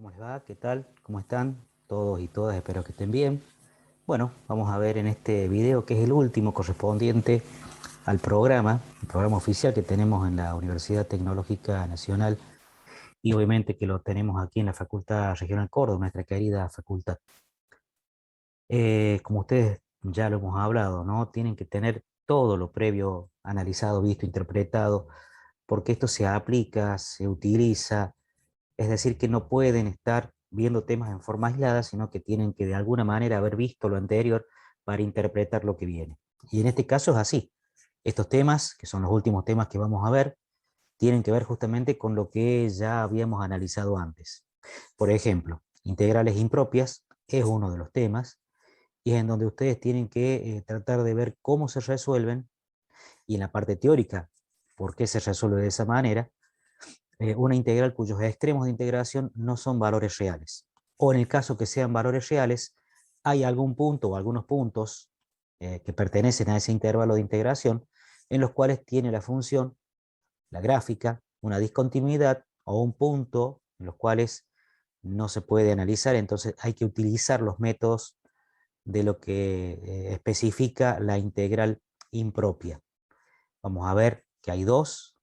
¿Cómo les va? ¿Qué tal? ¿Cómo están? Todos y todas, espero que estén bien. Bueno, vamos a ver en este video, que es el último correspondiente al programa, el programa oficial que tenemos en la Universidad Tecnológica Nacional y obviamente que lo tenemos aquí en la Facultad Regional Córdoba, nuestra querida facultad. Como ustedes ya lo hemos hablado, ¿no? Tienen que tener todo lo previo analizado, visto, interpretado, porque esto se aplica, se utiliza. Es decir, que no pueden estar viendo temas en forma aislada, sino que tienen que de alguna manera haber visto lo anterior para interpretar lo que viene. Y en este caso es así. Estos temas, que son los últimos temas que vamos a ver, tienen que ver justamente con lo que ya habíamos analizado antes. Por ejemplo, integrales impropias es uno de los temas y es en donde ustedes tienen que tratar de ver cómo se resuelven y en la parte teórica, por qué se resuelve de esa manera, una integral cuyos extremos de integración no son valores reales. O en el caso que sean valores reales, hay algún punto o algunos puntos que pertenecen a ese intervalo de integración en los cuales tiene la función, la gráfica, una discontinuidad o un punto en los cuales no se puede analizar, entonces hay que utilizar los métodos de lo que especifica la integral impropia. Vamos a ver que hay dos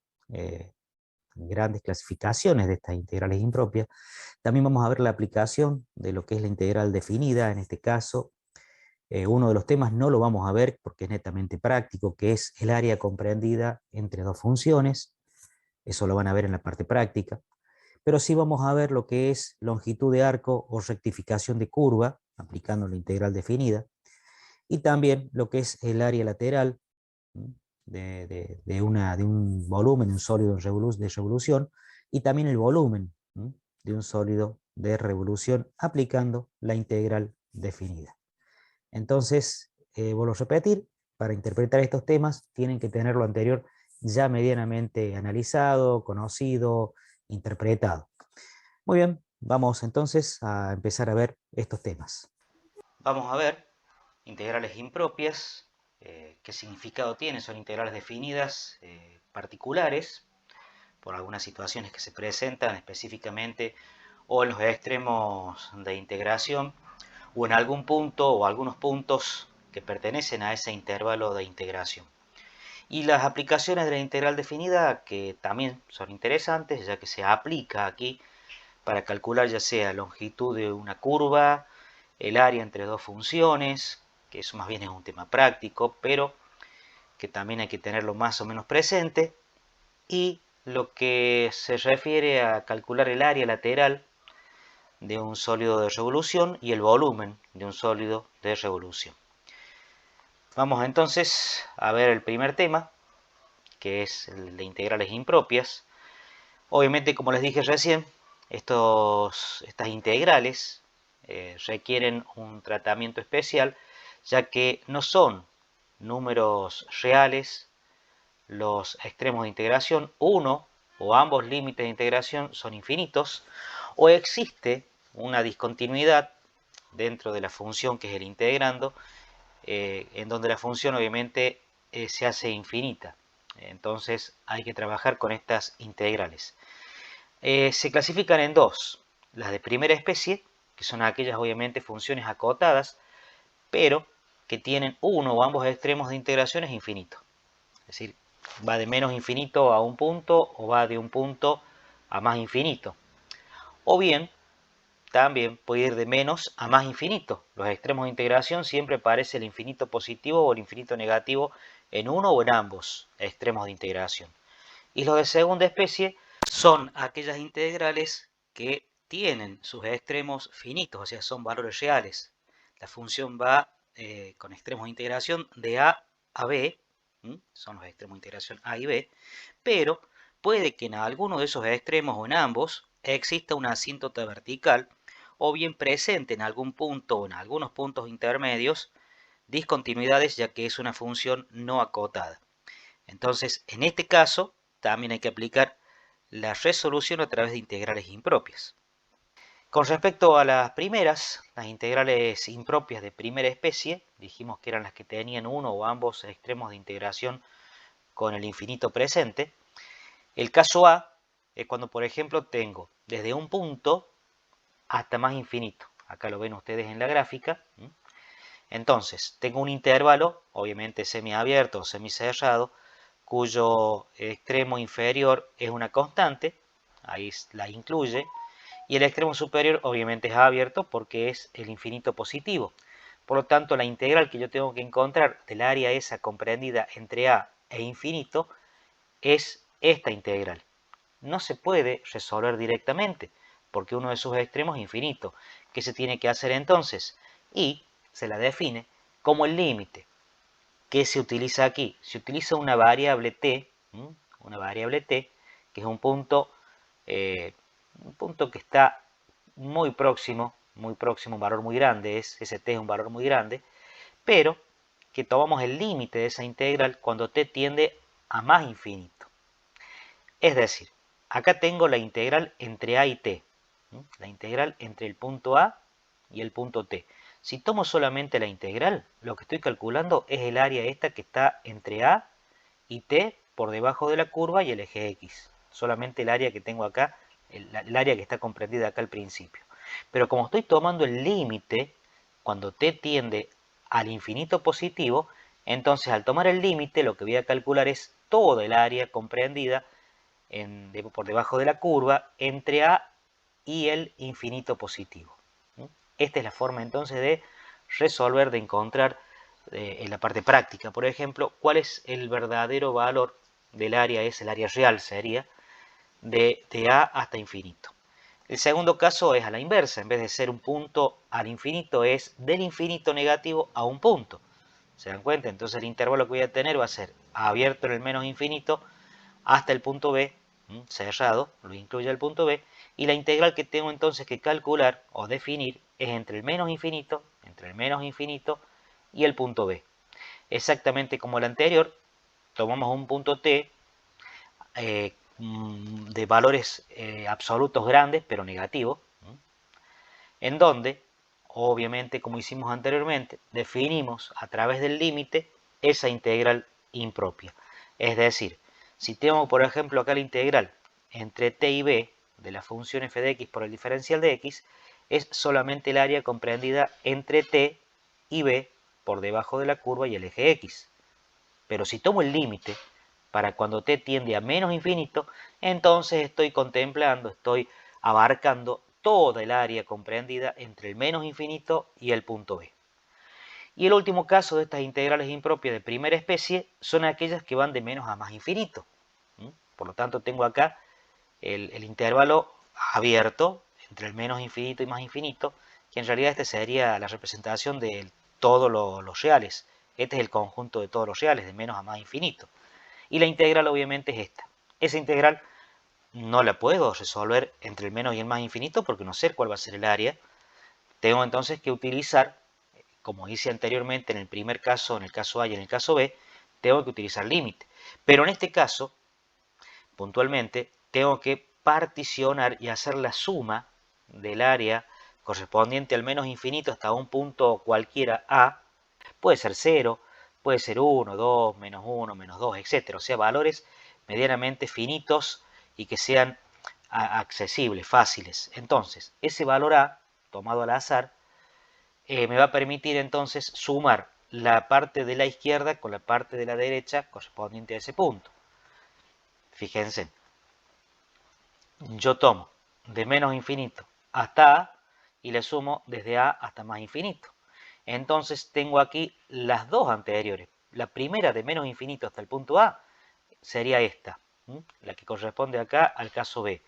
grandes clasificaciones de estas integrales impropias. También vamos a ver la aplicación de lo que es la integral definida, en este caso. Uno de los temas no lo vamos a ver porque es netamente práctico, que es el área comprendida entre dos funciones. Eso lo van a ver en la parte práctica. Pero sí vamos a ver lo que es longitud de arco o rectificación de curva, aplicando la integral definida. Y también lo que es el área lateral de un volumen, un sólido de revolución, y también el volumen de un sólido de revolución aplicando la integral definida. Entonces, vuelvo a repetir, para interpretar estos temas tienen que tener lo anterior ya medianamente analizado, conocido, interpretado. Muy bien, vamos entonces a empezar a ver estos temas. Vamos a ver integrales impropias, qué significado tienen, son integrales definidas particulares por algunas situaciones que se presentan específicamente o en los extremos de integración o en algún punto o algunos puntos que pertenecen a ese intervalo de integración. Y las aplicaciones de la integral definida que también son interesantes, ya que se aplica aquí para calcular ya sea longitud de una curva, el área entre dos funciones, que eso más bien es un tema práctico, pero que también hay que tenerlo más o menos presente, y lo que se refiere a calcular el área lateral de un sólido de revolución y el volumen de un sólido de revolución. Vamos entonces a ver el primer tema, que es el de integrales impropias. Obviamente, como les dije recién, estas integrales requieren un tratamiento especial, ya que no son números reales los extremos de integración, uno o ambos límites de integración son infinitos, o existe una discontinuidad dentro de la función que es el integrando, en donde la función obviamente se hace infinita. Entonces hay que trabajar con estas integrales. Se clasifican en dos, las de primera especie, que son aquellas obviamente funciones acotadas, pero que tienen uno o ambos extremos de integraciones infinitos. Es decir, va de menos infinito a un punto o va de un punto a más infinito. O bien, también puede ir de menos a más infinito. Los extremos de integración siempre aparece el infinito positivo o el infinito negativo en uno o en ambos extremos de integración. Y los de segunda especie son aquellas integrales que tienen sus extremos finitos, o sea, son valores reales. La función va con extremos de integración de a b, son los extremos de integración a y b, pero puede que en alguno de esos extremos o en ambos exista una asíntota vertical o bien presente en algún punto o en algunos puntos intermedios discontinuidades, ya que es una función no acotada. Entonces, en este caso, también hay que aplicar la resolución a través de integrales impropias. Con respecto a las primeras, las integrales impropias de primera especie, dijimos que eran las que tenían uno o ambos extremos de integración con el infinito presente. El caso A es cuando, por ejemplo, tengo desde un punto hasta más infinito. Acá lo ven ustedes en la gráfica. Entonces, tengo un intervalo, obviamente semiabierto o semicerrado, cuyo extremo inferior es una constante, ahí la incluye, y el extremo superior obviamente es abierto porque es el infinito positivo. Por lo tanto, la integral que yo tengo que encontrar del área esa comprendida entre a e infinito es esta integral. No se puede resolver directamente porque uno de sus extremos es infinito. ¿Qué se tiene que hacer entonces? Y se la define como el límite. ¿Qué se utiliza aquí? Se utiliza una variable t, que es un punto que está muy próximo, un valor muy grande, ese t es un valor muy grande, pero que tomamos el límite de esa integral cuando t tiende a más infinito. Es decir, acá tengo la integral entre a y t, la integral entre el punto a y el punto t. Si tomo solamente la integral, lo que estoy calculando es el área esta que está entre a y t por debajo de la curva y el eje x. Solamente el área que tengo acá, el área que está comprendida acá al principio. Pero como estoy tomando el límite, cuando t tiende al infinito positivo, entonces al tomar el límite lo que voy a calcular es toda el área comprendida por debajo de la curva entre a y el infinito positivo. Esta es la forma entonces de resolver, de encontrar en la parte práctica, por ejemplo, cuál es el verdadero valor del área, es el área real, sería de a hasta infinito. El segundo caso es a la inversa, en vez de ser un punto al infinito, es del infinito negativo a un punto. ¿Se dan cuenta? Entonces el intervalo que voy a tener va a ser abierto en el menos infinito hasta el punto B, cerrado, lo incluye el punto B, y la integral que tengo entonces que calcular o definir es entre el menos infinito y el punto B. Exactamente como el anterior, tomamos un punto T de valores absolutos grandes, pero negativos, en donde, obviamente, como hicimos anteriormente, definimos a través del límite esa integral impropia. Es decir, si tengo, por ejemplo, acá la integral entre t y b de la función f de x por el diferencial de x, es solamente el área comprendida entre t y b por debajo de la curva y el eje x. Pero si tomo el límite para cuando t tiende a menos infinito, entonces estoy contemplando, estoy abarcando toda el área comprendida entre el menos infinito y el punto B. Y el último caso de estas integrales impropias de primera especie son aquellas que van de menos a más infinito. Por lo tanto, tengo acá el intervalo abierto entre el menos infinito y más infinito, que en realidad este sería la representación de todos los reales. Este es el conjunto de todos los reales, de menos a más infinito. Y la integral obviamente es esta. Esa integral no la puedo resolver entre el menos y el más infinito porque no sé cuál va a ser el área. Tengo entonces que utilizar, como hice anteriormente en el primer caso, en el caso A y en el caso B, tengo que utilizar límite. Pero en este caso, puntualmente, tengo que particionar y hacer la suma del área correspondiente al menos infinito hasta un punto cualquiera A. Puede ser 0, puede ser 1, 2, menos 1, menos 2, etc. O sea, valores medianamente finitos y que sean accesibles, fáciles. Entonces, ese valor A, tomado al azar, me va a permitir entonces sumar la parte de la izquierda con la parte de la derecha correspondiente a ese punto. Fíjense, yo tomo de menos infinito hasta A y le sumo desde A hasta más infinito. Entonces tengo aquí las dos anteriores. La primera de menos infinito hasta el punto A sería esta, la que corresponde acá al caso B.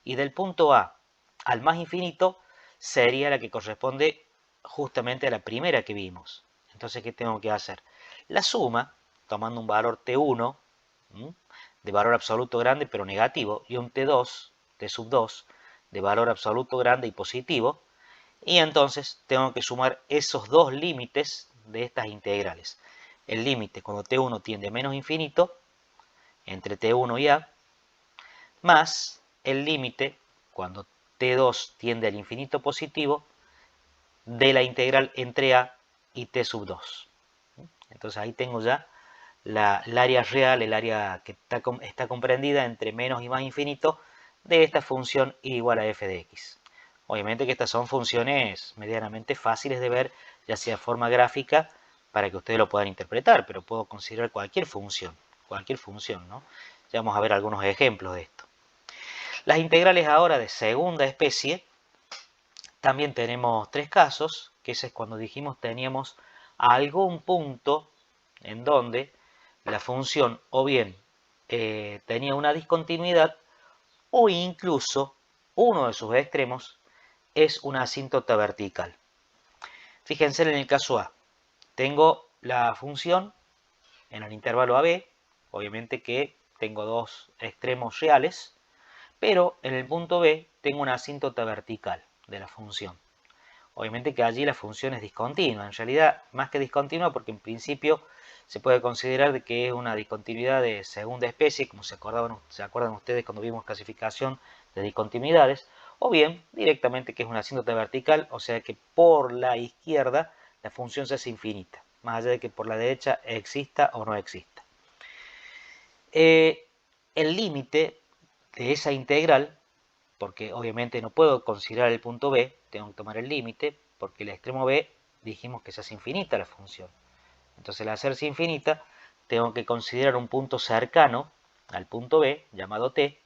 Y del punto A al más infinito sería la que corresponde justamente a la primera que vimos. Entonces, ¿qué tengo que hacer? La suma, tomando un valor T1, de valor absoluto grande pero negativo, y un T2, T sub 2, de valor absoluto grande y positivo, y entonces tengo que sumar esos dos límites de estas integrales. El límite cuando t1 tiende a menos infinito, entre t1 y a, más el límite cuando t2 tiende al infinito positivo de la integral entre a y t sub 2. Entonces ahí tengo ya el área real, el área que está comprendida entre menos y más infinito de esta función igual a f de x. Obviamente que estas son funciones medianamente fáciles de ver, ya sea de forma gráfica, para que ustedes lo puedan interpretar, pero puedo considerar cualquier función, ¿no? Ya vamos a ver algunos ejemplos de esto. Las integrales ahora de segunda especie, también tenemos tres casos, que ese es cuando dijimos teníamos algún punto en donde la función o bien tenía una discontinuidad o incluso uno de sus extremos es una asíntota vertical. Fíjense en el caso A. Tengo la función en el intervalo AB, obviamente que tengo dos extremos reales, pero en el punto B tengo una asíntota vertical de la función. Obviamente que allí la función es discontinua, en realidad más que discontinua porque en principio se puede considerar de que es una discontinuidad de segunda especie, como se acuerdan ustedes cuando vimos clasificación de discontinuidades, o bien directamente que es una asíntota vertical, o sea que por la izquierda la función se hace infinita, más allá de que por la derecha exista o no exista. El límite de esa integral, porque obviamente no puedo considerar el punto B, tengo que tomar el límite, porque el extremo B dijimos que se hace infinita la función. Entonces al hacerse infinita, tengo que considerar un punto cercano al punto B, llamado t,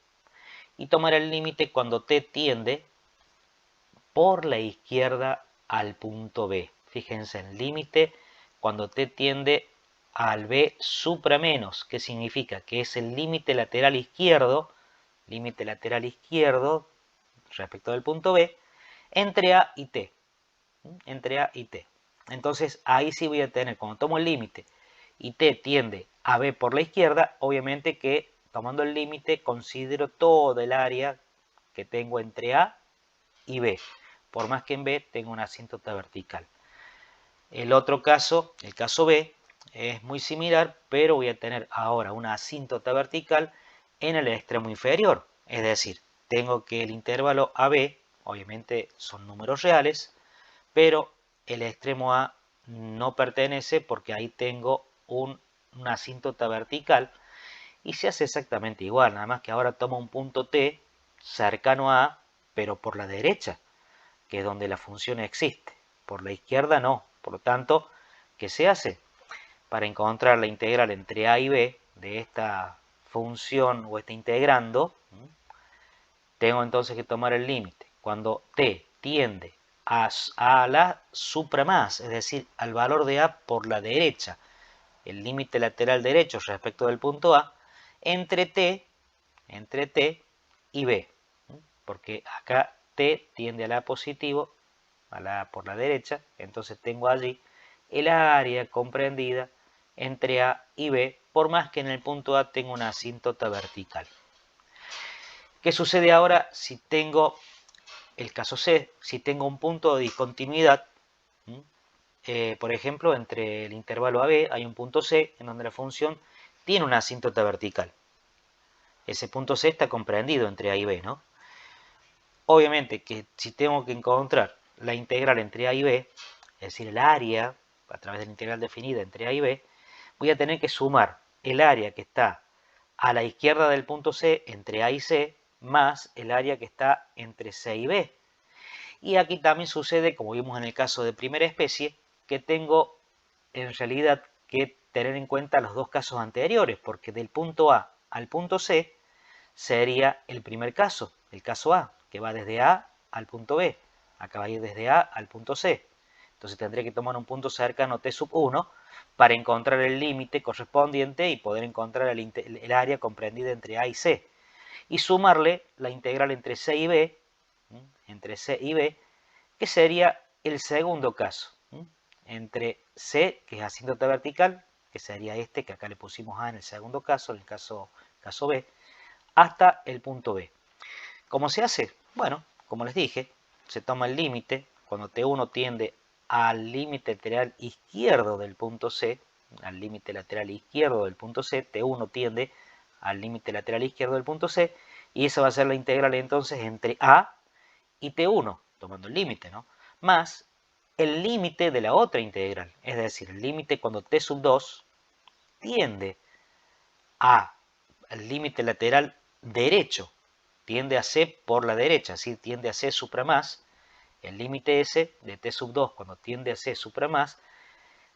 y tomar el límite cuando t tiende por la izquierda al punto B. Fíjense, el límite cuando t tiende al B supra menos, que significa que es el límite lateral izquierdo respecto del punto B, entre A y T. Entre A y T. Entonces ahí sí voy a tener, cuando tomo el límite y T tiende a B por la izquierda, obviamente que tomando el límite considero todo el área que tengo entre A y B, por más que en B tengo una asíntota vertical. El otro caso, el caso B, es muy similar, pero voy a tener ahora una asíntota vertical en el extremo inferior. Es decir, tengo que el intervalo AB, obviamente son números reales, pero el extremo A no pertenece porque ahí tengo una asíntota vertical y se hace exactamente igual, nada más que ahora tomo un punto T cercano a A, pero por la derecha, que es donde la función existe. Por la izquierda no. Por lo tanto, ¿qué se hace? Para encontrar la integral entre A y B de esta función o este integrando, tengo entonces que tomar el límite. Cuando t tiende a la supra más, es decir, al valor de A por la derecha, el límite lateral derecho respecto del punto A, entre t y B. Porque acá t tiende a la positivo, por la derecha, entonces tengo allí el área comprendida entre A y B, por más que en el punto A tengo una asíntota vertical. ¿Qué sucede ahora si tengo el caso C? Si tengo un punto de discontinuidad, por ejemplo, entre el intervalo AB hay un punto C en donde la función tiene una asíntota vertical. Ese punto C está comprendido entre A y B, ¿no? Obviamente que si tengo que encontrar la integral entre A y B, es decir, el área a través de la integral definida entre A y B, voy a tener que sumar el área que está a la izquierda del punto C entre A y C más el área que está entre C y B. Y aquí también sucede, como vimos en el caso de primera especie, que tengo en realidad que tener en cuenta los dos casos anteriores, porque del punto A al punto C sería el primer caso, el caso A, que va desde A al punto B. Acá va a ir desde A al punto C. Entonces tendré que tomar un punto cercano T sub 1 para encontrar el límite correspondiente y poder encontrar el área comprendida entre A y C. Y sumarle la integral entre C y B, que sería el segundo caso. Entre C, que es asíntota vertical, que sería este, que acá le pusimos A en el segundo caso, en el caso B, hasta el punto B. ¿Cómo se hace? Bueno, como les dije, se toma el límite cuando T1 tiende al límite lateral izquierdo del punto C, al límite lateral izquierdo del punto C, T1 tiende al límite lateral izquierdo del punto C, y esa va a ser la integral entonces entre A y T1, tomando el límite, ¿no? Más el límite de la otra integral, es decir, el límite cuando T sub 2 tiende al límite lateral derecho, tiende a C por la derecha, es decir, tiende a C supra más, el límite S de t sub 2 cuando tiende a C supra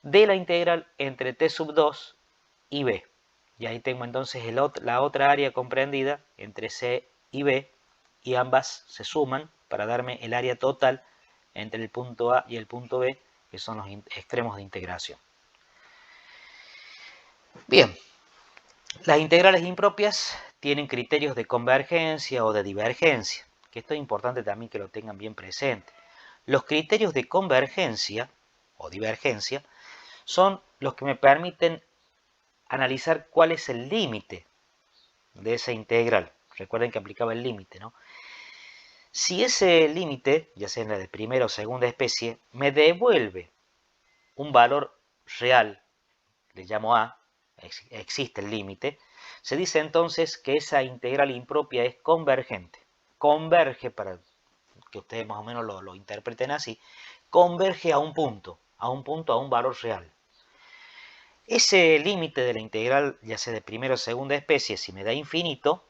de la integral entre t sub 2 y B. Y ahí tengo entonces la otra área comprendida entre C y B, y ambas se suman para darme el área total entre el punto A y el punto B, que son los extremos de integración. Bien, las integrales impropias tienen criterios de convergencia o de divergencia, que esto es importante también que lo tengan bien presente. Los criterios de convergencia o divergencia son los que me permiten analizar cuál es el límite de esa integral. Recuerden que aplicaba el límite, ¿no? Si ese límite, ya sea en la de primera o segunda especie, me devuelve un valor real, le llamo A, existe el límite, se dice entonces que esa integral impropia es convergente. Converge, para que ustedes más o menos lo interpreten así, converge a un punto, a un valor real. Ese límite de la integral, ya sea de primera o segunda especie, si me da infinito,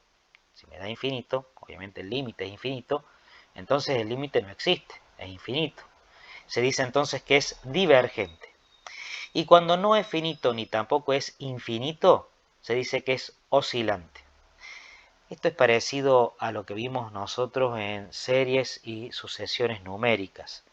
obviamente el límite es infinito, entonces el límite no existe, es infinito. Se dice entonces que es divergente. Y cuando no es finito ni tampoco es infinito, se dice que es oscilante. Esto es parecido a lo que vimos nosotros en series y sucesiones numéricas.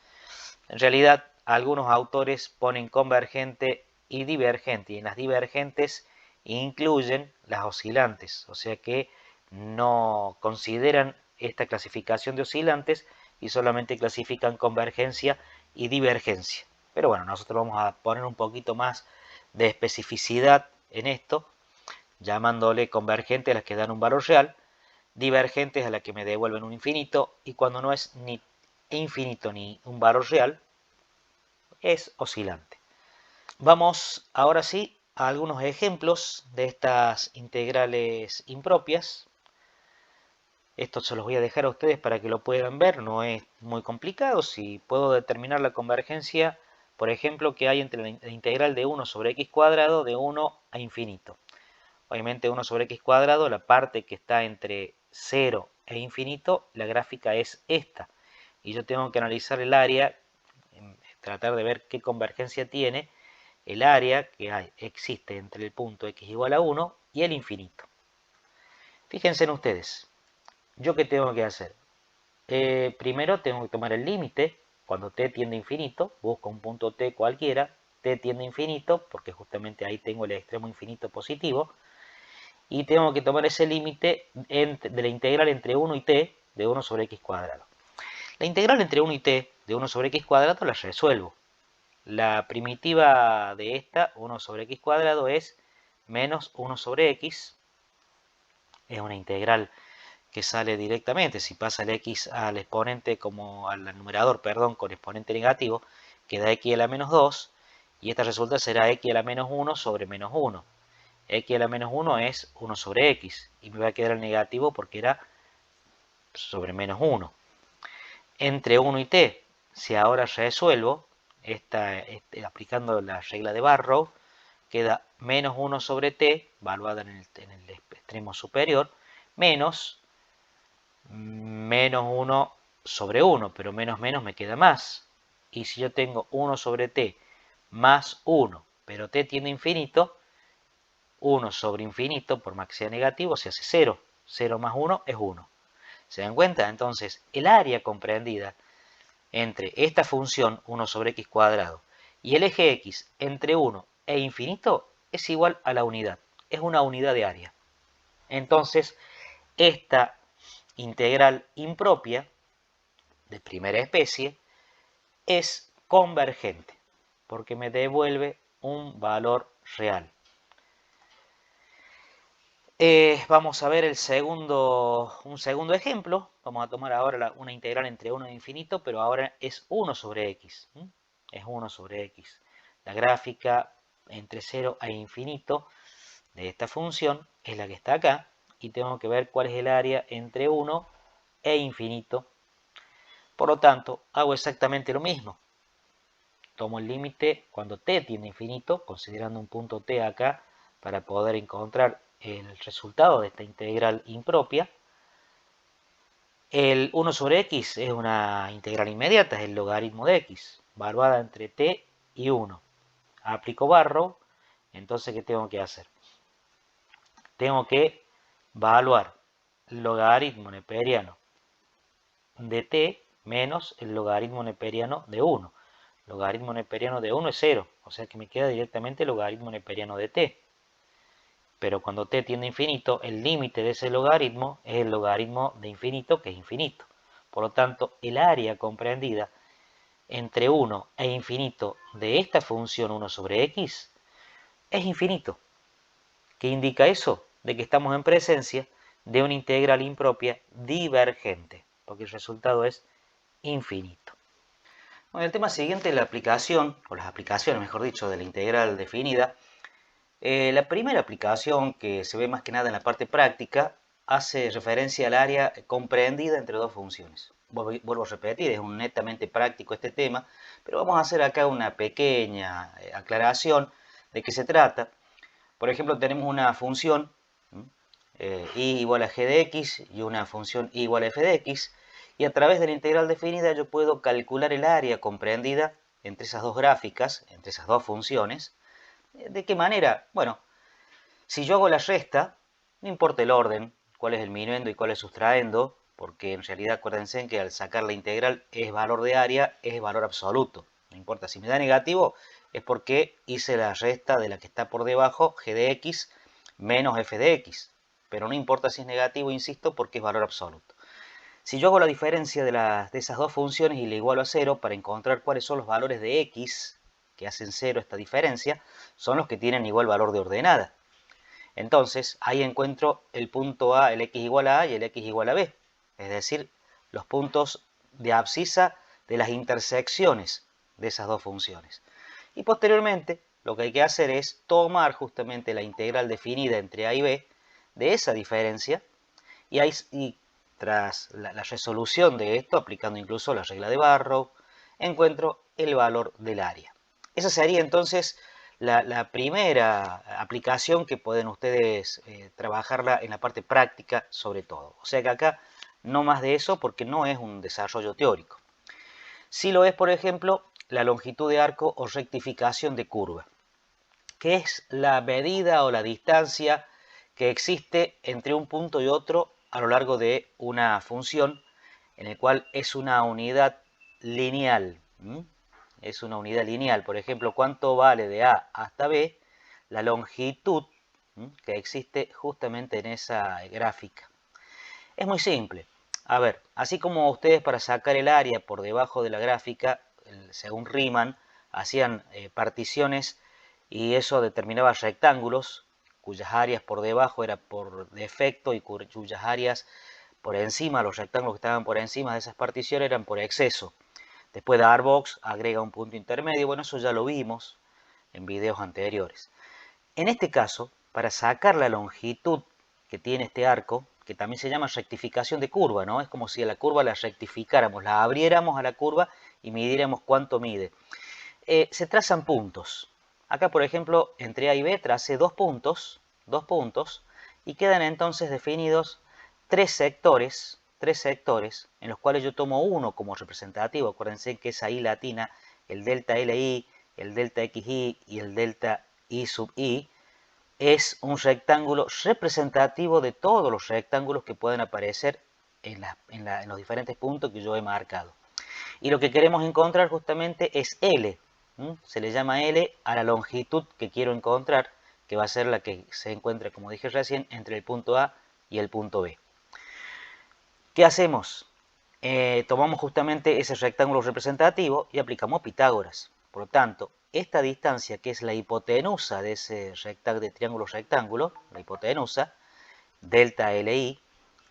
En realidad, algunos autores ponen convergente y divergente, y en las divergentes incluyen las oscilantes, o sea que no consideran esta clasificación de oscilantes y solamente clasifican convergencia y divergencia. Pero bueno, nosotros vamos a poner un poquito más de especificidad en esto, llamándole convergente a las que dan un valor real, divergentes a las que me devuelven un infinito, y cuando no es ni infinito ni un valor real, es oscilante. Vamos ahora sí a algunos ejemplos de estas integrales impropias. Esto se los voy a dejar a ustedes para que lo puedan ver, no es muy complicado. Si puedo determinar la convergencia, por ejemplo, que hay entre la integral de 1 sobre x cuadrado de 1 a infinito. Obviamente 1 sobre x cuadrado, la parte que está entre 0 e infinito, la gráfica es esta. Y yo tengo que analizar el área, tratar de ver qué convergencia tiene el área que existe entre el punto x igual a 1 y el infinito. Fíjense en ustedes, ¿yo qué tengo que hacer? Primero tengo que tomar el límite, cuando t tiende a infinito, busco un punto t cualquiera, t tiende a infinito, porque justamente ahí tengo el extremo infinito positivo, y tengo que tomar ese límite de la integral entre 1 y t de 1 sobre x cuadrado. La integral entre 1 y t de 1 sobre x cuadrado la resuelvo. La primitiva de esta, 1 sobre x cuadrado, es menos 1 sobre x. Es una integral que sale directamente. Si pasa el x al exponente como al numerador, perdón, con exponente negativo, queda x a la menos 2. Y esta resulta será x a la menos 1 sobre menos 1. X a la menos 1 es 1 sobre x. Y me va a quedar el negativo porque era sobre menos 1. Entre 1 y t, si ahora resuelvo, aplicando la regla de Barrow, queda menos 1 sobre t, valuada en el extremo superior, menos 1 sobre 1, pero menos me queda más. Y si yo tengo 1 sobre t más 1, pero t tiende a infinito, 1 sobre infinito, por más que sea negativo, se hace 0. 0 más 1 es 1. ¿Se dan cuenta? Entonces, el área comprendida entre esta función 1 sobre x cuadrado y el eje x entre 1 e infinito es igual a la unidad. Es una unidad de área. Entonces, esta integral impropia de primera especie es convergente porque me devuelve un valor real. Vamos a ver un segundo ejemplo. Vamos a tomar ahora una integral entre 1 e infinito, pero ahora es 1 sobre x. Es 1 sobre x. La gráfica entre 0 e infinito de esta función es la que está acá. Y tengo que ver cuál es el área entre 1 e infinito. Por lo tanto, hago exactamente lo mismo. Tomo el límite cuando t tiende a infinito, considerando un punto t acá, para poder encontrar el resultado de esta integral impropia. El 1 sobre x es una integral inmediata, es el logaritmo de x, valuada entre t y 1. Aplico Barrow, entonces ¿qué tengo que hacer? Tengo que evaluar el logaritmo neperiano de t menos el logaritmo neperiano de 1. El logaritmo neperiano de 1 es 0, o sea que me queda directamente el logaritmo neperiano de t. Pero cuando t tiende a infinito, el límite de ese logaritmo es el logaritmo de infinito, que es infinito. Por lo tanto, el área comprendida entre 1 e infinito de esta función 1 sobre x es infinito. ¿Qué indica eso? De que estamos en presencia de una integral impropia divergente, porque el resultado es infinito. Bueno, el tema siguiente es la aplicación, o las aplicaciones, mejor dicho, de la integral definida. La primera aplicación, que se ve más que nada en la parte práctica, hace referencia al área comprendida entre dos funciones. Vuelvo a repetir, es un netamente práctico este tema, pero vamos a hacer acá una pequeña aclaración de qué se trata. Por ejemplo, tenemos una función y igual a g de x y una función y igual a f de x, y a través de la integral definida yo puedo calcular el área comprendida entre esas dos gráficas, entre esas dos funciones. ¿De qué manera? Bueno, si yo hago la resta, no importa el orden, cuál es el minuendo y cuál es sustraendo, porque en realidad acuérdense que al sacar la integral es valor de área, es valor absoluto. No importa, si me da negativo es porque hice la resta de la que está por debajo, g de x menos f de x. Pero no importa si es negativo, insisto, porque es valor absoluto. Si yo hago la diferencia de esas dos funciones y le igualo a 0 para encontrar cuáles son los valores de x que hacen 0 esta diferencia, son los que tienen igual valor de ordenada. Entonces, ahí encuentro el punto A, el x igual a A y el x igual a B. Es decir, los puntos de abscisa de las intersecciones de esas dos funciones. Y posteriormente, lo que hay que hacer es tomar justamente la integral definida entre A y B de esa diferencia y tras la resolución de esto, aplicando incluso la regla de Barrow, encuentro el valor del área. Esa sería entonces la primera aplicación que pueden ustedes trabajarla en la parte práctica sobre todo. O sea que acá no más de eso porque no es un desarrollo teórico. Sí lo es, por ejemplo, la longitud de arco o rectificación de curva, que es la medida o la distancia que existe entre un punto y otro a lo largo de una función en el cual es una unidad lineal. Es una unidad lineal. Por ejemplo, ¿cuánto vale de A hasta B? La longitud que existe justamente en esa gráfica. Es muy simple. A ver, así como ustedes para sacar el área por debajo de la gráfica, según Riemann, hacían particiones y eso determinaba rectángulos cuyas áreas por debajo era por defecto y cuyas áreas por encima, los rectángulos que estaban por encima de esas particiones eran por exceso. Después Darbox agrega un punto intermedio, bueno, eso ya lo vimos en videos anteriores. En este caso, para sacar la longitud que tiene este arco, que también se llama rectificación de curva, ¿no? Es como si a la curva la rectificáramos, la abriéramos a la curva y midiéramos cuánto mide. Se trazan puntos. Acá, por ejemplo, entre A y B tracé dos puntos, y quedan entonces definidos tres sectores, en los cuales yo tomo uno como representativo. Acuérdense que es I latina, el delta LI, el delta XI y el delta I sub I, es un rectángulo representativo de todos los rectángulos que pueden aparecer en los diferentes puntos que yo he marcado. Y lo que queremos encontrar justamente es L. Se le llama L a la longitud que quiero encontrar, que va a ser la que se encuentra, como dije recién, entre el punto A y el punto B. ¿Qué hacemos? Tomamos justamente ese rectángulo representativo y aplicamos Pitágoras. Por lo tanto, esta distancia, que es la hipotenusa de ese triángulo rectángulo, la hipotenusa, delta LI,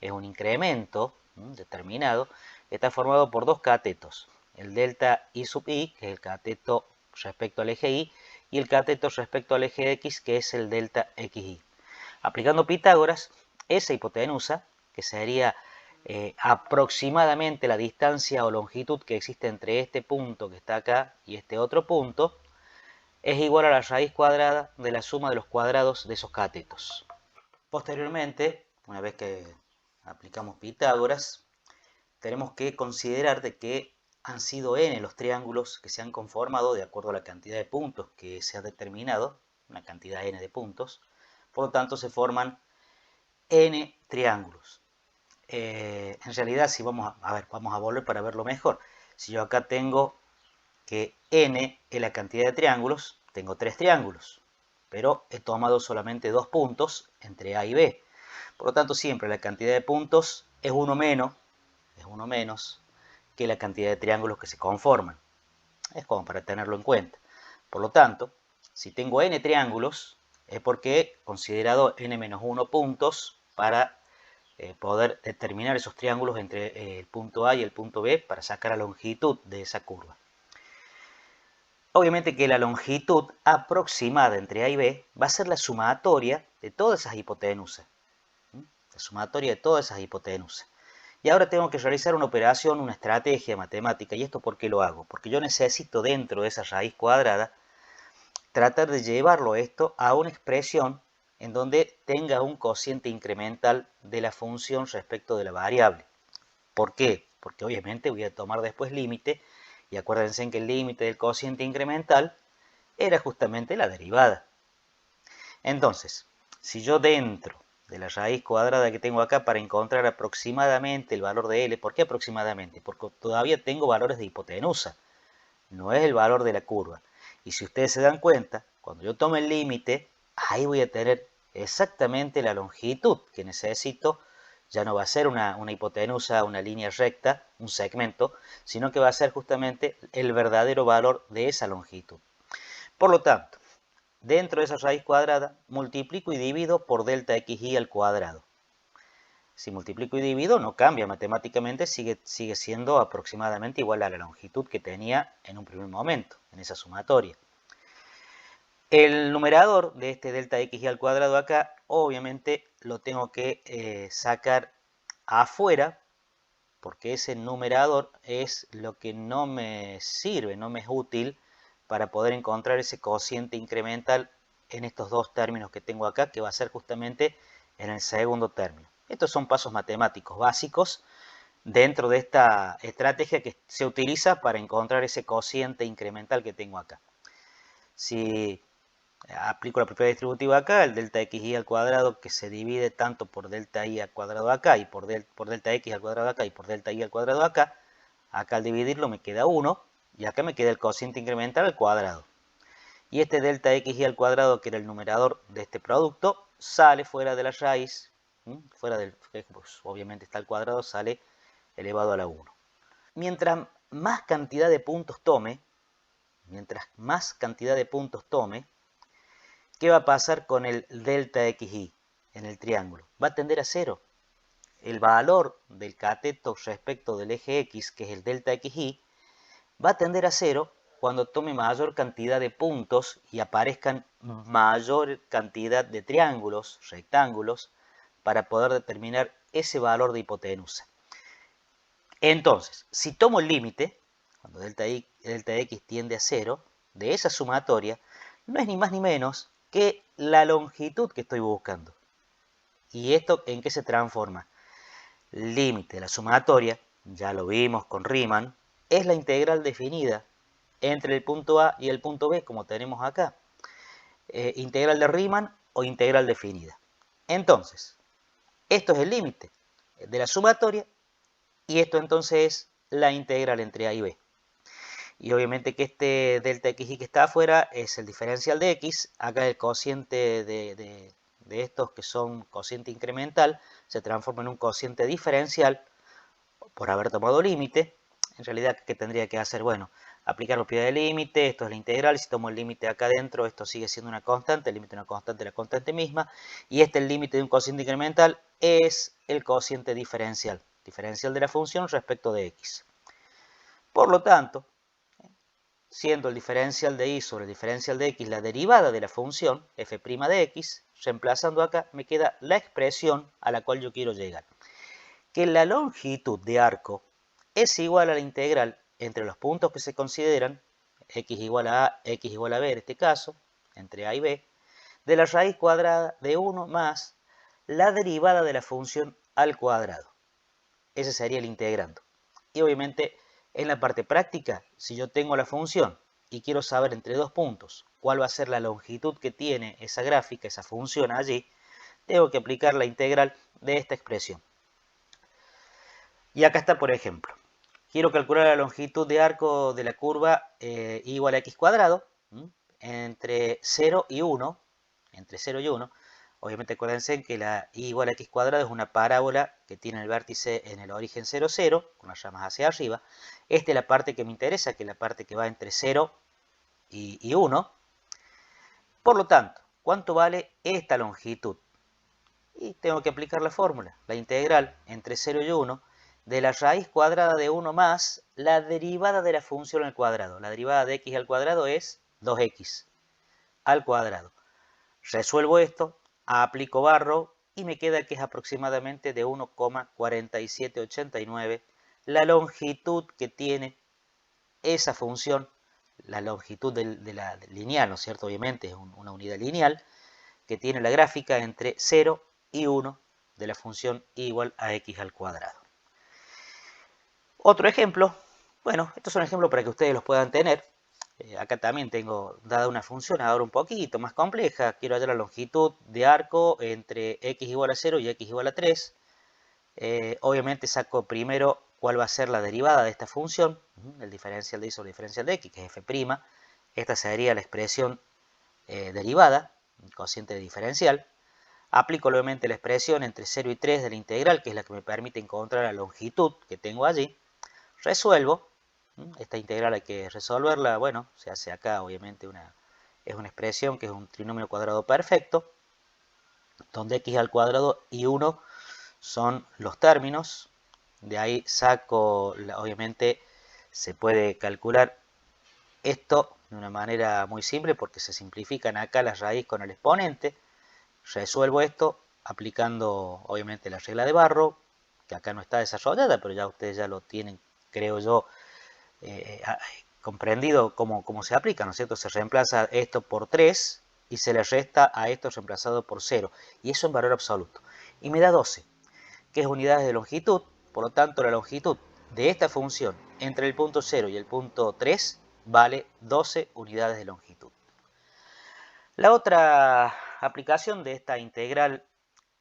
es un incremento determinado, está formado por dos catetos, el delta I sub I, que es el cateto respecto al eje Y, y el cateto respecto al eje X, que es el delta XY. Aplicando Pitágoras, esa hipotenusa, que sería aproximadamente la distancia o longitud que existe entre este punto que está acá y este otro punto, es igual a la raíz cuadrada de la suma de los cuadrados de esos catetos. Posteriormente, una vez que aplicamos Pitágoras, tenemos que considerar de que han sido n los triángulos que se han conformado de acuerdo a la cantidad de puntos que se ha determinado, una cantidad n de puntos. Por lo tanto, se forman n triángulos. En realidad, si vamos a volver para verlo mejor. Si yo acá tengo que n es la cantidad de triángulos, tengo 3 triángulos, pero he tomado solamente 2 puntos entre A y B. Por lo tanto, siempre la cantidad de puntos es uno menos que la cantidad de triángulos que se conforman. Es como para tenerlo en cuenta. Por lo tanto, si tengo n triángulos, es porque he considerado n-1 puntos para poder determinar esos triángulos entre el punto A y el punto B para sacar la longitud de esa curva. Obviamente que la longitud aproximada entre A y B va a ser la sumatoria de todas esas hipotenusas. La sumatoria de todas esas hipotenusas. Y ahora tengo que realizar una operación, una estrategia matemática. ¿Y esto por qué lo hago? Porque yo necesito dentro de esa raíz cuadrada tratar de llevarlo esto a una expresión en donde tenga un cociente incremental de la función respecto de la variable. ¿Por qué? Porque obviamente voy a tomar después límite, y acuérdense que el límite del cociente incremental era justamente la derivada. Entonces, si yo dentro de la raíz cuadrada que tengo acá para encontrar aproximadamente el valor de L, ¿por qué aproximadamente? Porque todavía tengo valores de hipotenusa, no es el valor de la curva. Y si ustedes se dan cuenta, cuando yo tome el límite, ahí voy a tener exactamente la longitud que necesito. Ya no va a ser una hipotenusa, una línea recta, un segmento, sino que va a ser justamente el verdadero valor de esa longitud. Por lo tanto, dentro de esa raíz cuadrada, multiplico y divido por delta xy al cuadrado. Si multiplico y divido, no cambia matemáticamente, sigue siendo aproximadamente igual a la longitud que tenía en un primer momento, en esa sumatoria. El numerador de este delta xy al cuadrado acá, obviamente lo tengo que sacar afuera, porque ese numerador es lo que no me sirve, no me es útil para poder encontrar ese cociente incremental en estos dos términos que tengo acá, que va a ser justamente en el segundo término. Estos son pasos matemáticos básicos dentro de esta estrategia que se utiliza para encontrar ese cociente incremental que tengo acá. Si aplico la propiedad distributiva acá, el delta xy al cuadrado que se divide tanto por delta y al cuadrado acá y por delta x al cuadrado acá y por delta y al cuadrado acá, acá al dividirlo me queda 1 y acá me queda el cociente incremental al cuadrado. Y este delta xy al cuadrado, que era el numerador de este producto, sale fuera de la raíz, fuera del, pues, obviamente está al cuadrado, sale elevado a la 1. Mientras más cantidad de puntos tome, ¿qué va a pasar con el delta xy en el triángulo? Va a tender a 0. El valor del cateto respecto del eje x, que es el delta xy, va a tender a 0 cuando tome mayor cantidad de puntos y aparezcan mayor cantidad de triángulos, rectángulos, para poder determinar ese valor de hipotenusa. Entonces, si tomo el límite, cuando delta x tiende a 0, de esa sumatoria, no es ni más ni menos que la longitud que estoy buscando. ¿Y esto en qué se transforma? Límite de la sumatoria, ya lo vimos con Riemann, es la integral definida entre el punto A y el punto B, como tenemos acá. Integral de Riemann o integral definida. Entonces, esto es el límite de la sumatoria y esto entonces es la integral entre A y B. Y obviamente que este delta xy que está afuera es el diferencial de x. Acá el cociente de estos que son cociente incremental se transforma en un cociente diferencial por haber tomado límite. En realidad, ¿qué tendría que hacer? Bueno, aplicar propiedad de límite, esto es la integral, si tomo el límite acá adentro, esto sigue siendo una constante, el límite de una constante es la constante misma, y el límite de un cociente incremental es el cociente diferencial de la función respecto de x. Por lo tanto, siendo el diferencial de y sobre el diferencial de x la derivada de la función f' de x, reemplazando acá me queda la expresión a la cual yo quiero llegar. Que la longitud de arco es igual a la integral entre los puntos que se consideran, x igual a a, x igual a b en este caso, entre a y b, de la raíz cuadrada de 1 más la derivada de la función al cuadrado. Ese sería el integrando. Y obviamente en la parte práctica, si yo tengo la función y quiero saber entre dos puntos cuál va a ser la longitud que tiene esa gráfica, esa función allí, tengo que aplicar la integral de esta expresión. Y acá está, por ejemplo, quiero calcular la longitud de arco de la curva y igual a x cuadrado, entre 0 y 1, entre 0 y 1. Obviamente acuérdense que la y igual a x cuadrado es una parábola que tiene el vértice en el origen 0, 0, con las ramas hacia arriba. Esta es la parte que me interesa, que es la parte que va entre 0 y 1. Por lo tanto, ¿cuánto vale esta longitud? Y tengo que aplicar la fórmula, la integral entre 0 y 1 de la raíz cuadrada de 1 más la derivada de la función al cuadrado. La derivada de x al cuadrado es 2x al cuadrado. Resuelvo esto, aplico barro y me queda que es aproximadamente de 1,4789 la longitud que tiene esa función, la longitud de la lineal, ¿no es cierto? Obviamente es una unidad lineal que tiene la gráfica entre 0 y 1 de la función y igual a x al cuadrado. Otro ejemplo, bueno, estos son ejemplos para que ustedes los puedan tener. Acá también tengo dada una función ahora un poquito más compleja. Quiero hallar la longitud de arco entre x igual a 0 y x igual a 3. Obviamente saco primero cuál va a ser la derivada de esta función, el diferencial de y sobre el diferencial de x, que es f'. Esta sería la expresión derivada, el cociente diferencial. Aplico obviamente la expresión entre 0 y 3 de la integral, que es la que me permite encontrar la longitud que tengo allí. Resuelvo. Esta integral hay que resolverla. Bueno, se hace acá obviamente es una expresión que es un trinomio cuadrado perfecto, donde x al cuadrado y 1 son los términos. De ahí saco, obviamente se puede calcular esto de una manera muy simple porque se simplifican acá las raíces con el exponente. Resuelvo esto aplicando obviamente la regla de Barrow, que acá no está desarrollada, pero ya ustedes ya lo tienen, creo yo, comprendido cómo se aplica, ¿no es cierto? Se reemplaza esto por 3 y se le resta a esto reemplazado por 0, y eso en valor absoluto. Y me da 12, que es unidades de longitud. Por lo tanto, la longitud de esta función entre el punto 0 y el punto 3 vale 12 unidades de longitud. La otra aplicación de esta integral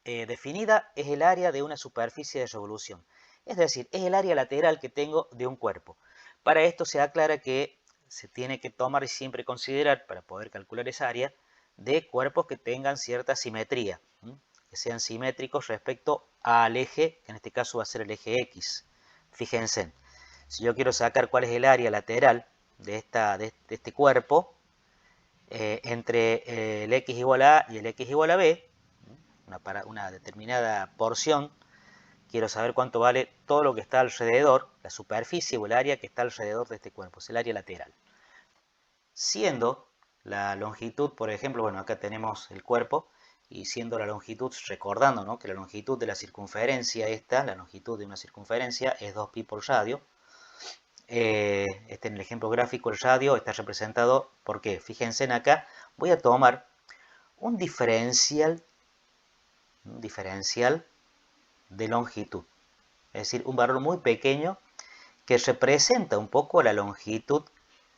definida es el área de una superficie de revolución. Es decir, es el área lateral que tengo de un cuerpo. Para esto se aclara que se tiene que tomar y siempre considerar, para poder calcular esa área, de cuerpos que tengan cierta simetría, que sean simétricos respecto al eje, que en este caso va a ser el eje X. Fíjense, si yo quiero sacar cuál es el área lateral de este cuerpo, entre el x igual a A y el x igual a B, una determinada porción, quiero saber cuánto vale todo lo que está alrededor, la superficie o el área que está alrededor de este cuerpo, es el área lateral. Siendo la longitud, por ejemplo, bueno, acá tenemos el cuerpo, y siendo la longitud, recordando, ¿no?, que la longitud de la circunferencia la longitud de una circunferencia es 2pi por radio. En el ejemplo gráfico el radio está representado, ¿por qué? Fíjense en acá, voy a tomar un diferencial de longitud, es decir, un valor muy pequeño que representa un poco la longitud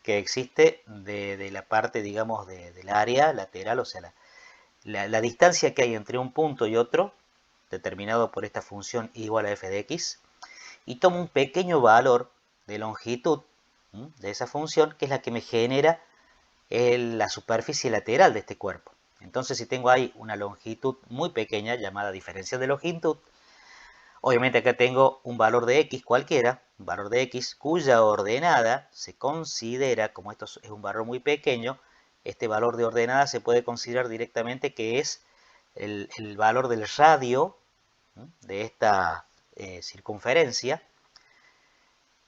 que existe de la parte, digamos, del área lateral, o sea, la distancia que hay entre un punto y otro, determinado por esta función igual a f de x, y tomo un pequeño valor de longitud de esa función, que es la que me genera la superficie lateral de este cuerpo. Entonces, si tengo ahí una longitud muy pequeña, llamada diferencial de longitud, obviamente acá tengo un valor de x cualquiera, un valor de x cuya ordenada se considera, como esto es un valor muy pequeño, este valor de ordenada se puede considerar directamente que es el valor del radio de esta circunferencia,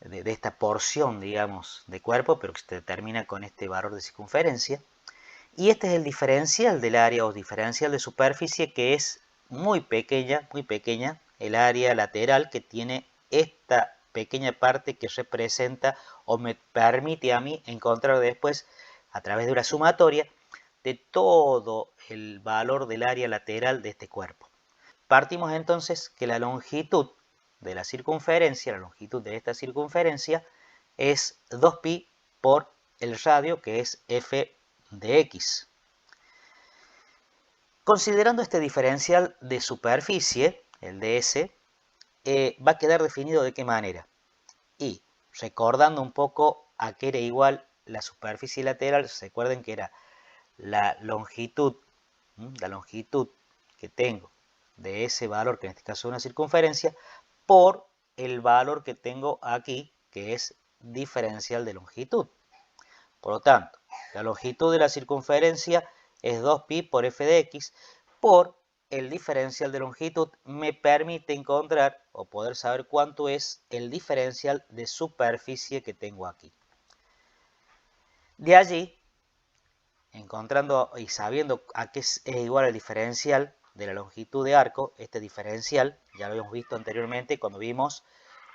de esta porción, digamos, de cuerpo, pero que se determina con este valor de circunferencia. Y este es el diferencial del área o diferencial de superficie, que es muy pequeña, el área lateral que tiene esta pequeña parte que representa o me permite a mí encontrar después, a través de una sumatoria, de todo el valor del área lateral de este cuerpo. Partimos entonces que la longitud de la circunferencia, la longitud de esta circunferencia, es 2pi por el radio, que es f de x. Considerando este diferencial de superficie, el ds, va a quedar definido de qué manera. Y recordando un poco a qué era igual la superficie lateral, recuerden que era la longitud que tengo de ese valor, que en este caso es una circunferencia, por el valor que tengo aquí, que es diferencial de longitud. Por lo tanto, la longitud de la circunferencia es 2pi por f de x, por el diferencial de longitud me permite encontrar o poder saber cuánto es el diferencial de superficie que tengo aquí. De allí, encontrando y sabiendo a qué es igual el diferencial de la longitud de arco, este diferencial ya lo habíamos visto anteriormente cuando vimos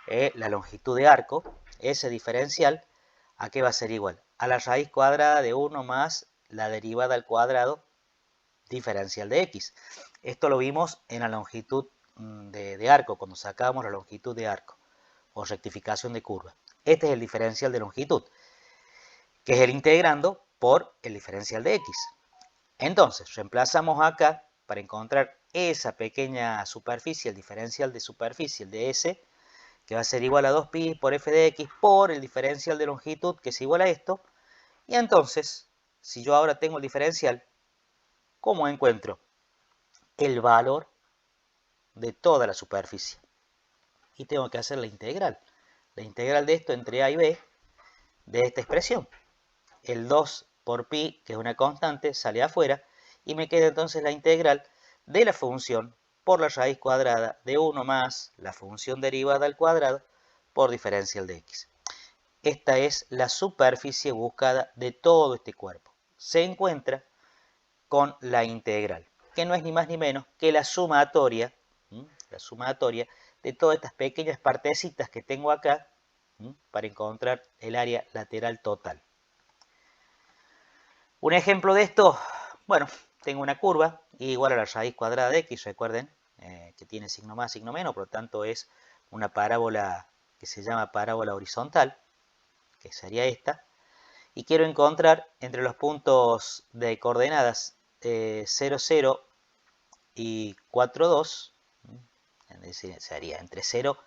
la longitud de arco, ese diferencial, ¿a qué va a ser igual? A la raíz cuadrada de 1 más la derivada al cuadrado diferencial de x. Esto lo vimos en la longitud de arco, cuando sacábamos la longitud de arco o rectificación de curva. Este es el diferencial de longitud, que es el integrando por el diferencial de x. Entonces, reemplazamos acá para encontrar esa pequeña superficie, el diferencial de superficie, el de s, que va a ser igual a 2pi por f de x por el diferencial de longitud, que es igual a esto. Y entonces, si yo ahora tengo el diferencial, ¿cómo encuentro el valor de toda la superficie? Y tengo que hacer la integral de esto entre a y b de esta expresión. El 2 por pi, que es una constante, sale afuera y me queda entonces la integral de la función por la raíz cuadrada de 1 más la función derivada al cuadrado por diferencial de x. Esta es la superficie buscada de todo este cuerpo. Se encuentra con la integral, que no es ni más ni menos que la sumatoria de todas estas pequeñas partecitas que tengo acá para encontrar el área lateral total. Un ejemplo de esto, bueno, tengo una curva igual a la raíz cuadrada de x, recuerden que tiene signo más, signo menos, por lo tanto es una parábola que se llama parábola horizontal, que sería esta, y quiero encontrar entre los puntos de coordenadas 0, 0 y 4, 2, sería entre 0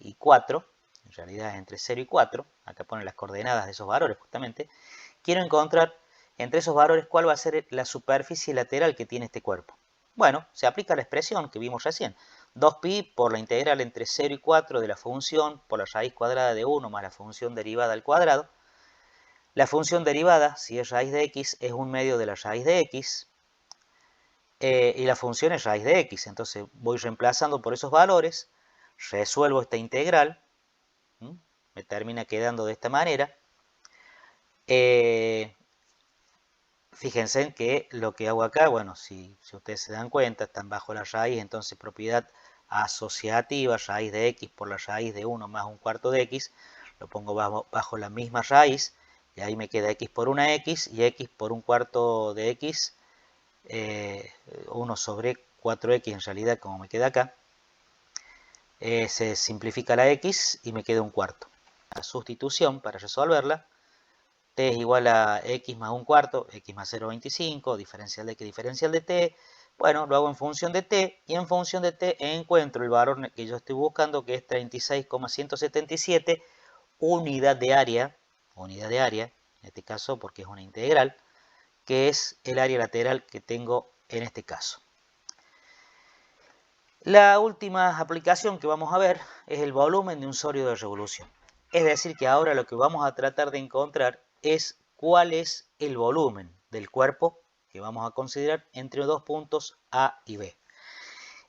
y 4, en realidad es entre 0 y 4, acá ponen las coordenadas de esos valores justamente, quiero encontrar entre esos valores cuál va a ser la superficie lateral que tiene este cuerpo. Bueno, se aplica la expresión que vimos recién, 2pi por la integral entre 0 y 4 de la función por la raíz cuadrada de 1 más la función derivada al cuadrado. La función derivada, si es raíz de x, es un medio de la raíz de x, y la función es raíz de x, entonces voy reemplazando por esos valores, resuelvo esta integral, me termina quedando de esta manera. Fíjense que lo que hago acá, bueno, si ustedes se dan cuenta, están bajo la raíz, entonces propiedad asociativa, raíz de x por la raíz de 1 más un cuarto de x, lo pongo bajo la misma raíz, y ahí me queda x por una x y x por un cuarto de x, 1 sobre 4x en realidad, como me queda acá. Se simplifica la x y me queda un cuarto. La sustitución para resolverla, t es igual a x más un cuarto, x más 0,25, diferencial de x, diferencial de t. Bueno, lo hago en función de t, y en función de t encuentro el valor que yo estoy buscando, que es 36,177, unidad de área, en este caso porque es una integral, que es el área lateral que tengo en este caso. La última aplicación que vamos a ver es el volumen de un sólido de revolución. Es decir, que ahora lo que vamos a tratar de encontrar es cuál es el volumen del cuerpo que vamos a considerar entre dos puntos A y B.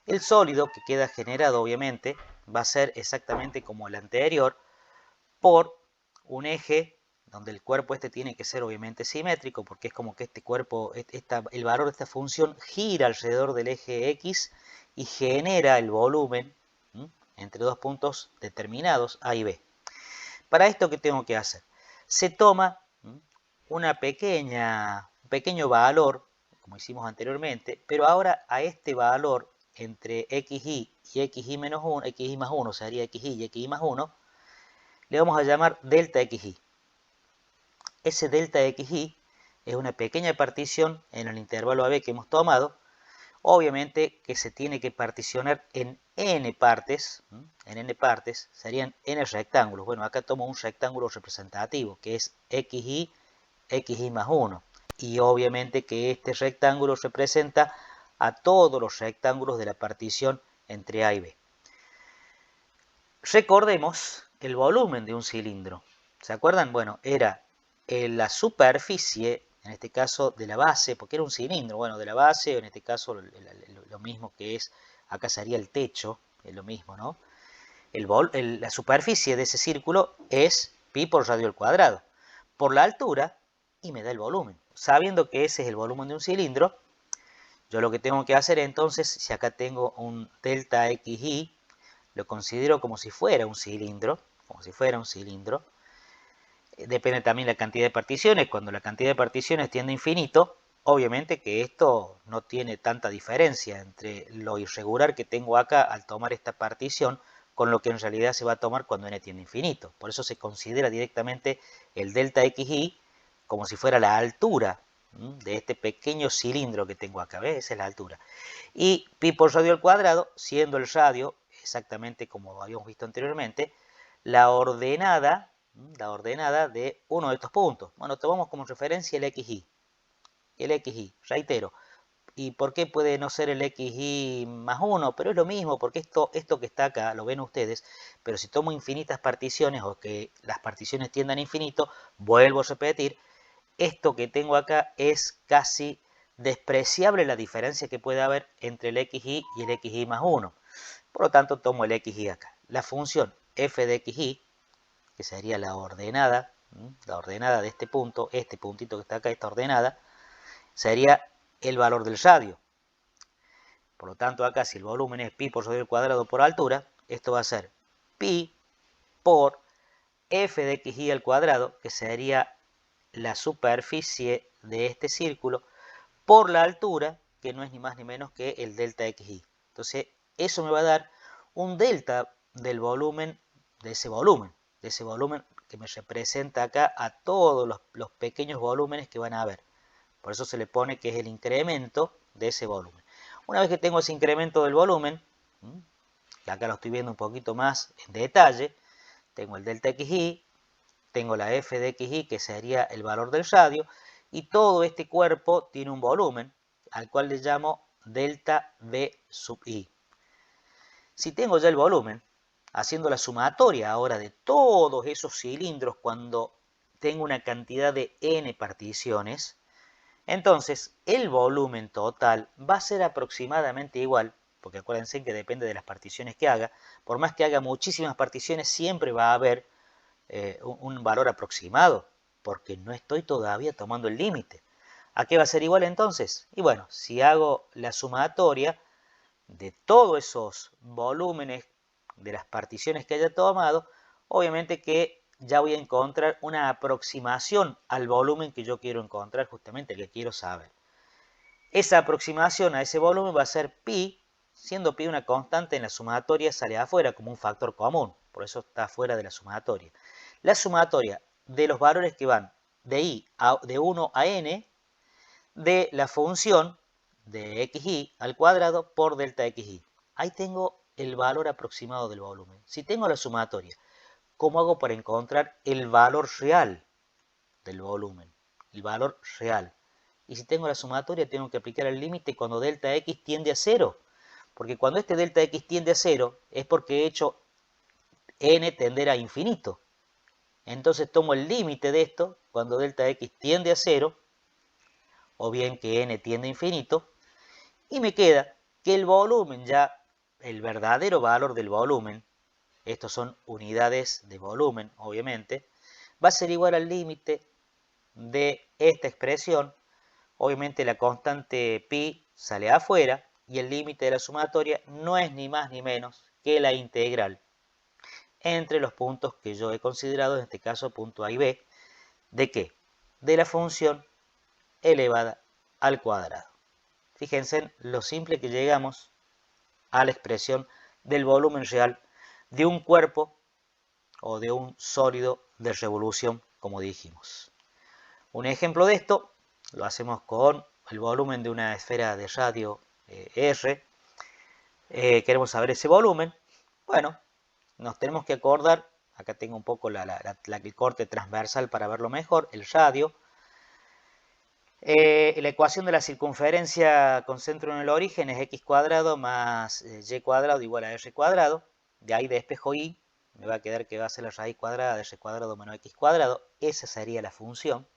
El sólido que queda generado, obviamente, va a ser exactamente como el anterior, por un eje donde el cuerpo tiene que ser obviamente simétrico, porque es como que este cuerpo, el valor de esta función gira alrededor del eje X y genera el volumen entre dos puntos determinados, A y B. Para esto, ¿qué tengo que hacer? Se toma un pequeño valor, como hicimos anteriormente, pero ahora a este valor entre xy y xy menos 1, xy más 1 sería xy y xy más 1, le vamos a llamar delta xy. Ese delta xy es una pequeña partición en el intervalo AB que hemos tomado, obviamente que se tiene que particionar en n partes, serían n rectángulos. Bueno, acá tomo un rectángulo representativo, que es xy, xy más 1. Y obviamente que este rectángulo representa a todos los rectángulos de la partición entre A y B. Recordemos el volumen de un cilindro. ¿Se acuerdan? Bueno, era la superficie, en este caso de la base, porque era un cilindro, bueno, de la base, en este caso lo mismo que es, acá sería el techo, es lo mismo, ¿no? La superficie de ese círculo es pi por radio al cuadrado, por la altura, y me da el volumen. Sabiendo que ese es el volumen de un cilindro, yo lo que tengo que hacer entonces, si acá tengo un delta xy, lo considero como si fuera un cilindro, Depende también de la cantidad de particiones. Cuando la cantidad de particiones tiende a infinito, obviamente que esto no tiene tanta diferencia entre lo irregular que tengo acá al tomar esta partición con lo que en realidad se va a tomar cuando n tiende a infinito. Por eso se considera directamente el delta xy como si fuera la altura de este pequeño cilindro que tengo acá. ¿Ves? Esa es la altura. Y pi por radio al cuadrado, siendo el radio, exactamente como habíamos visto anteriormente, la ordenada de uno de estos puntos. Bueno, tomamos como referencia el xy. Reitero. ¿Y por qué puede no ser el xy más 1? Pero es lo mismo, porque esto que está acá, lo ven ustedes, pero si tomo infinitas particiones o que las particiones tiendan a infinito, vuelvo a repetir, esto que tengo acá es casi despreciable la diferencia que puede haber entre el xy y el xy más 1. Por lo tanto, tomo el xy acá. La función f de xy, que sería la ordenada de este punto, este puntito que está acá, esta ordenada, sería el valor del radio. Por lo tanto, acá si el volumen es pi por radio al cuadrado por altura, esto va a ser pi por f de xy al cuadrado, que sería la superficie de este círculo, por la altura, que no es ni más ni menos que el delta xy. Entonces, eso me va a dar un delta del volumen, de ese volumen que me representa acá a todos los pequeños volúmenes que van a haber. Por eso se le pone que es el incremento de ese volumen. Una vez que tengo ese incremento del volumen, que acá lo estoy viendo un poquito más en detalle, tengo el delta xy, tengo la f de xy, que sería el valor del radio, y todo este cuerpo tiene un volumen, al cual le llamo delta v sub i. Si tengo ya el volumen, haciendo la sumatoria ahora de todos esos cilindros cuando tengo una cantidad de n particiones, entonces el volumen total va a ser aproximadamente igual, porque acuérdense que depende de las particiones que haga, por más que haga muchísimas particiones siempre va a haber un valor aproximado, porque no estoy todavía tomando el límite. ¿A qué va a ser igual entonces? Y bueno, si hago la sumatoria de todos esos volúmenes de las particiones que haya tomado, obviamente que ya voy a encontrar una aproximación al volumen que yo quiero encontrar, justamente el que quiero saber. Esa aproximación a ese volumen va a ser pi, siendo pi una constante en la sumatoria sale afuera como un factor común, por eso está fuera de la sumatoria. La sumatoria de los valores que van de 1 a n de la función de xy al cuadrado por delta xy. Ahí tengo el valor aproximado del volumen. Si tengo la sumatoria, ¿cómo hago para encontrar el valor real del volumen? El valor real. Y si tengo la sumatoria, tengo que aplicar el límite cuando delta x tiende a 0. Porque cuando este delta x tiende a 0, es porque he hecho n tender a infinito. Entonces tomo el límite de esto cuando delta x tiende a 0, o bien que n tiende a infinito, y me queda que el volumen ya, el verdadero valor del volumen, estos son unidades de volumen, obviamente, va a ser igual al límite de esta expresión. Obviamente la constante pi sale afuera y el límite de la sumatoria no es ni más ni menos que la integral entre los puntos que yo he considerado, en este caso punto A y B, ¿de qué? De la función elevada al cuadrado. Fíjense en lo simple que llegamos a la expresión del volumen real de un cuerpo o de un sólido de revolución, como dijimos. Un ejemplo de esto lo hacemos con el volumen de una esfera de radio R. Queremos saber ese volumen. Bueno, nos tenemos que acordar, acá tengo un poco el corte transversal para verlo mejor, el radio. La ecuación de la circunferencia con centro en el origen es x cuadrado más y cuadrado igual a r cuadrado. De ahí despejo y, me va a quedar que va a ser la raíz cuadrada de r cuadrado menos x cuadrado. Esa sería la función.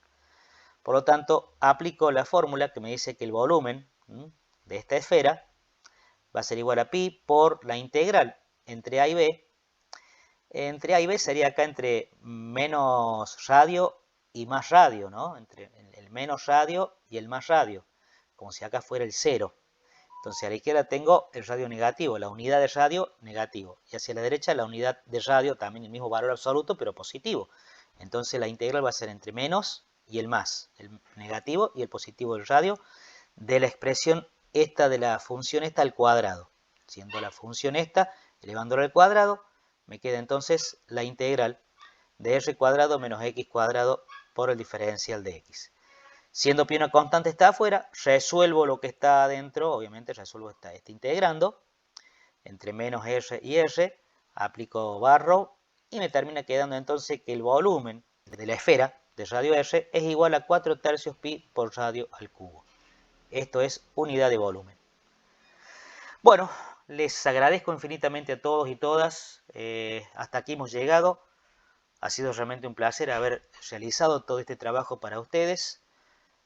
Por lo tanto, aplico la fórmula que me dice que el volumen de esta esfera va a ser igual a pi por la integral entre a y b. Entre a y b sería acá entre menos radio y más radio, ¿no? Entre el menos radio y el más radio, como si acá fuera el 0. Entonces a la izquierda tengo el radio negativo, la unidad de radio negativo, y hacia la derecha la unidad de radio, también el mismo valor absoluto, pero positivo. Entonces la integral va a ser entre menos y el más, el negativo y el positivo del radio, de la expresión esta de la función esta al cuadrado. Siendo la función esta, elevándola al cuadrado, me queda entonces la integral de r cuadrado menos x cuadrado por el diferencial de x. Siendo pi una constante está afuera, resuelvo lo que está adentro, obviamente resuelvo este integrando, entre menos r y r, aplico barrow y me termina quedando entonces que el volumen de la esfera de radio r es igual a 4/3 pi por radio al cubo. Esto es unidad de volumen. Bueno, les agradezco infinitamente a todos y todas. Hasta aquí hemos llegado. Ha sido realmente un placer haber realizado todo este trabajo para ustedes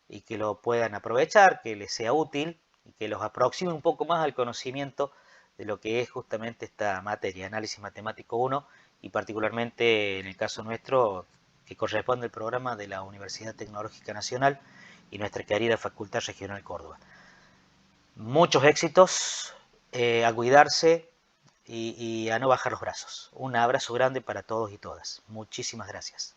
y que lo puedan aprovechar, que les sea útil y que los aproxime un poco más al conocimiento de lo que es justamente esta materia, análisis matemático 1, y particularmente en el caso nuestro, que corresponde al programa de la Universidad Tecnológica Nacional y nuestra querida Facultad Regional Córdoba. Muchos éxitos, a cuidarse y a no bajar los brazos. Un abrazo grande para todos y todas. Muchísimas gracias.